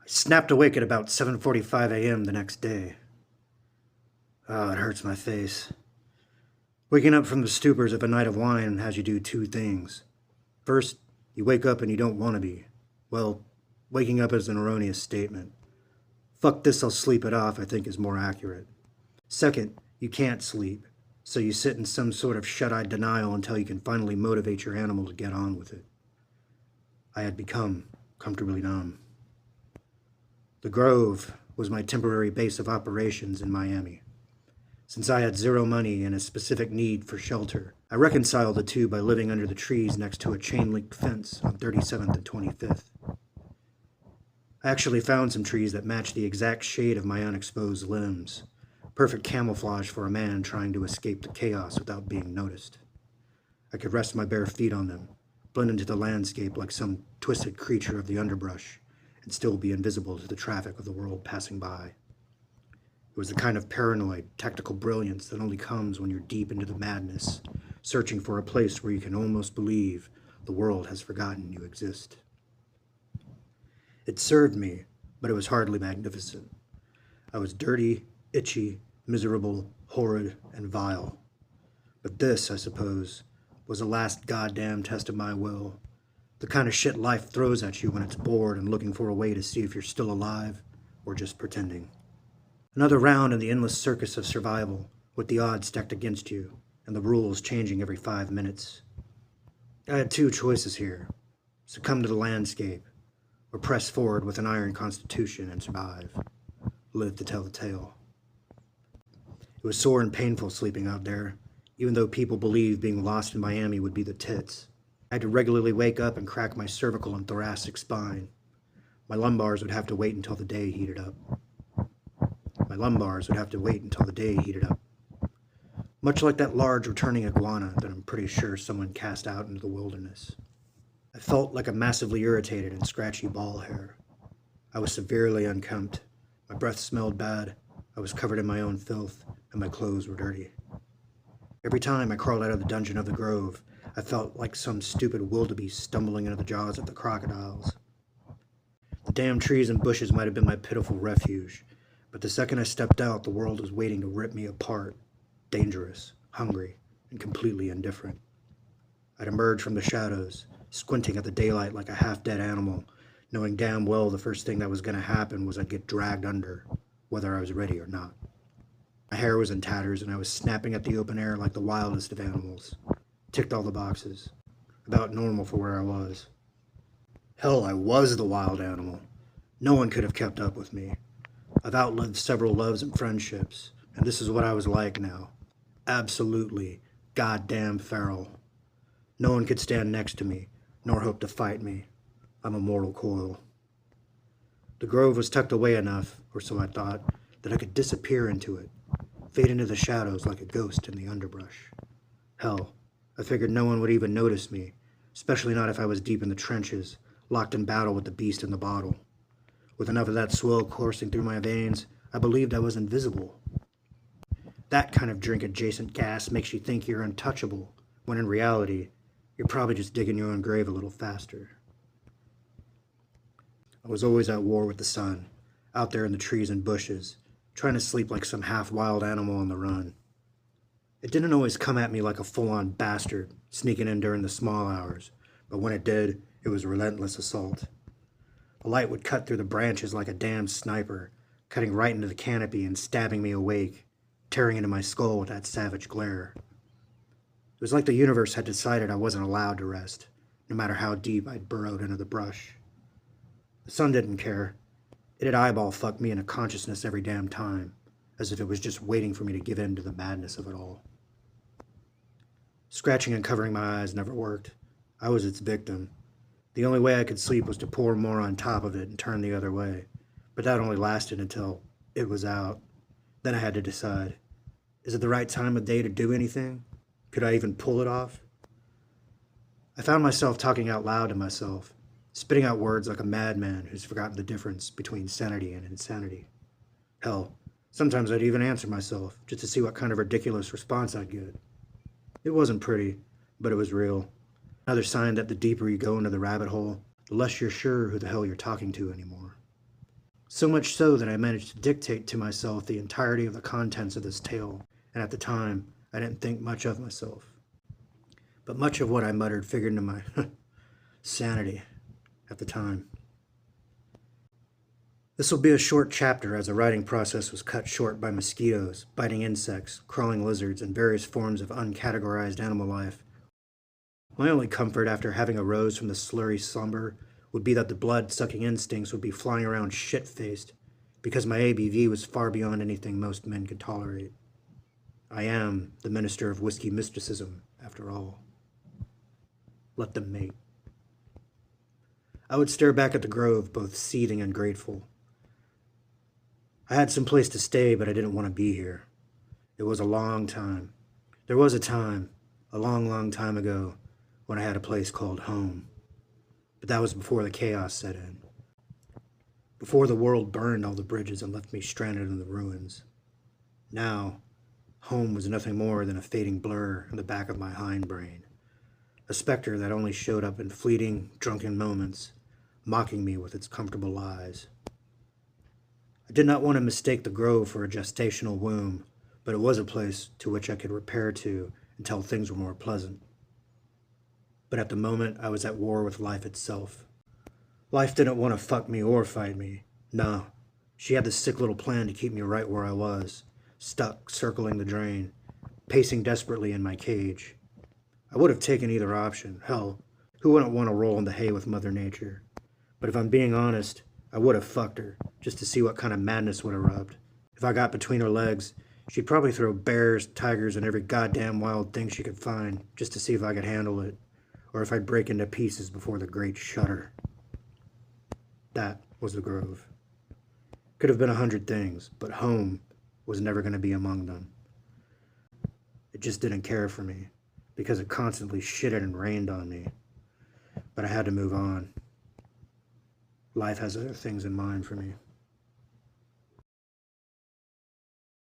I snapped awake at about 7:45 a.m. the next day. Oh, it hurts my face. Waking up from the stupors of a night of wine has you do two things. First, you wake up and you don't want to be. Well, waking up is an erroneous statement. Fuck this, I'll sleep it off, I think is more accurate. Second, you can't sleep, so you sit in some sort of shut-eye denial until you can finally motivate your animal to get on with it. I had become comfortably numb. The Grove was my temporary base of operations in Miami. Since I had zero money and a specific need for shelter, I reconciled the two by living under the trees next to a chain-link fence on 37th and 25th. I actually found some trees that matched the exact shade of my unexposed limbs, perfect camouflage for a man trying to escape the chaos without being noticed. I could rest my bare feet on them, blend into the landscape like some twisted creature of the underbrush, and still be invisible to the traffic of the world passing by. It was the kind of paranoid, tactical brilliance that only comes when you're deep into the madness, searching for a place where you can almost believe the world has forgotten you exist. It served me, but it was hardly magnificent. I was dirty, itchy, miserable, horrid, and vile. But this, I suppose, was the last goddamn test of my will. The kind of shit life throws at you when it's bored and looking for a way to see if you're still alive or just pretending. Another round in the endless circus of survival, with the odds stacked against you, and the rules changing every 5 minutes. I had two choices here: succumb to the landscape, or press forward with an iron constitution and survive. Live to tell the tale. It was sore and painful sleeping out there, even though people believed being lost in Miami would be the tits. I had to regularly wake up and crack my cervical and thoracic spine. My lumbars would have to wait until the day heated up. Much like that large returning iguana that I'm pretty sure someone cast out into the wilderness. I felt like a massively irritated and scratchy ball hair. I was severely unkempt. My breath smelled bad. I was covered in my own filth, and my clothes were dirty. Every time I crawled out of the dungeon of the Grove, I felt like some stupid wildebeest stumbling into the jaws of the crocodiles. The damn trees and bushes might have been my pitiful refuge, but the second I stepped out, the world was waiting to rip me apart, dangerous, hungry, and completely indifferent. I'd emerge from the shadows, squinting at the daylight like a half-dead animal, knowing damn well the first thing that was going to happen was I'd get dragged under, whether I was ready or not. My hair was in tatters, and I was snapping at the open air like the wildest of animals. Ticked all the boxes. About normal for where I was. Hell, I was the wild animal. No one could have kept up with me. I've outlived several loves and friendships, and this is what I was like now. Absolutely goddamn feral. No one could stand next to me, nor hope to fight me. I'm a mortal coil. The Grove was tucked away enough, or so I thought, that I could disappear into it, fade into the shadows like a ghost in the underbrush. Hell, I figured no one would even notice me, especially not if I was deep in the trenches, locked in battle with the beast in the bottle. With enough of that swill coursing through my veins, I believed I was invisible. That kind of drink-adjacent gas makes you think you're untouchable, when in reality, you're probably just digging your own grave a little faster. I was always at war with the sun, out there in the trees and bushes, trying to sleep like some half-wild animal on the run. It didn't always come at me like a full-on bastard, sneaking in during the small hours, but when it did, it was relentless assault. The light would cut through the branches like a damn sniper, cutting right into the canopy and stabbing me awake, tearing into my skull with that savage glare. It was like the universe had decided I wasn't allowed to rest, no matter how deep I'd burrowed into the brush. The sun didn't care. It'd eyeball fuck me into consciousness every damn time, as if it was just waiting for me to give in to the madness of it all. Scratching and covering my eyes never worked. I was its victim. The only way I could sleep was to pour more on top of it and turn the other way, but that only lasted until it was out. Then I had to decide, is it the right time of day to do anything? Could I even pull it off? I found myself talking out loud to myself, spitting out words like a madman who's forgotten the difference between sanity and insanity. Hell, sometimes I'd even answer myself, just to see what kind of ridiculous response I'd get. It wasn't pretty, but it was real. Another sign that the deeper you go into the rabbit hole, the less you're sure who the hell you're talking to anymore. So much so that I managed to dictate to myself the entirety of the contents of this tale, and at the time, I didn't think much of myself. But much of what I muttered figured into my sanity at the time. This will be a short chapter as the writing process was cut short by mosquitoes, biting insects, crawling lizards, and various forms of uncategorized animal life. My only comfort after having arose from the slurry slumber would be that the blood-sucking instincts would be flying around shit-faced, because my ABV was far beyond anything most men could tolerate. I am the minister of whiskey mysticism, after all. Let them mate. I would stare back at the grove, both seething and grateful. I had some place to stay, but I didn't want to be here. It was a long time. There was a time, a long, long time ago, when I had a place called home. But that was before the chaos set in. Before the world burned all the bridges and left me stranded in the ruins. Now, home was nothing more than a fading blur in the back of my hindbrain. A specter that only showed up in fleeting, drunken moments, mocking me with its comfortable lies. I did not want to mistake the grove for a gestational womb, but it was a place to which I could repair to until things were more pleasant. But at the moment, I was at war with life itself. Life didn't want to fuck me or fight me. No, she had this sick little plan to keep me right where I was, stuck circling the drain, pacing desperately in my cage. I would have taken either option. Hell, who wouldn't want to roll in the hay with Mother Nature? But if I'm being honest, I would have fucked her, just to see what kind of madness would erupt. If I got between her legs, she'd probably throw bears, tigers, and every goddamn wild thing she could find, just to see if I could handle it, or if I'd break into pieces before the great shudder. That was the grove. Could have been 100 things, but home was never going to be among them. It just didn't care for me, because it constantly shitted and rained on me. But I had to move on. Life has other things in mind for me.